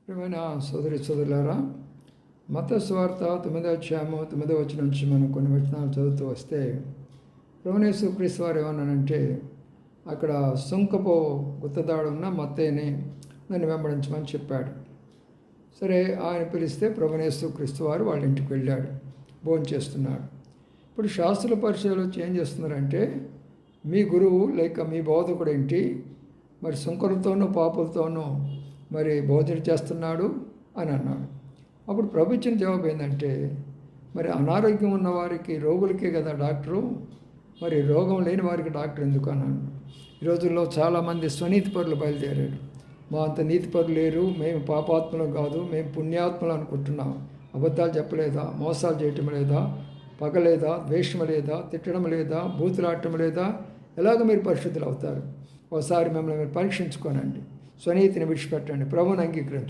ప్రియమైన సోదరులారా, మత్తయి సువార్త 9వ అధ్యాయము 9వ వచనం నుంచి మనం కొన్ని వచనాలు చదువుతూ వస్తే, ప్రభువైన యేసుక్రీస్తు వారు ఏమన్నానంటే, అక్కడ సుంకపు గుత్తదాడు ఉన్న మత్తయిని నన్ను వెంబడించమని చెప్పాడు. సరే, ఆయన పిలిస్తే ప్రభువైన యేసుక్రీస్తు వారు వాళ్ళ ఇంటికి వెళ్ళాడు, భోజనం చేస్తున్నాడు. ఇప్పుడు శాస్త్రుల పరిచయాలు వచ్చి ఏం చేస్తున్నారంటే, మీ గురువు లేక మీ బోధకుడు ఏంటి మరి సుంకరులతోనూ పాపులతోనూ మరి భోజనం చేస్తున్నాడు అని అన్నాడు. అప్పుడు ప్రభు ఇచ్చిన జవాబు ఏంటంటే, మరి అనారోగ్యం ఉన్న వారికి రోగులకే కదా డాక్టరు, మరి రోగం లేని వారికి డాక్టర్ ఎందుకు అన్నాను. ఈ రోజుల్లో చాలామంది స్వనీతిపరులు బయలుదేరారు. మా అంత నీతిపరులు లేరు, మేము పాపాత్మలం కాదు, మేము పుణ్యాత్మలు అనుకుంటున్నాం. అబద్ధాలు చెప్పలేదా, మోసాలు చేయటం లేదా, పగలేదా, ద్వేషం లేదా, తిట్టడం లేదా, బూతులాడటం లేదా, ఎలాగ మీరు పరిశుద్ధులు అవుతారు? ఒకసారి మిమ్మల్ని మీరు పరీక్షించుకోనండి, స్వనీతిని విడిచిపెట్టండి, ప్రభువుని అంగీకరించండి.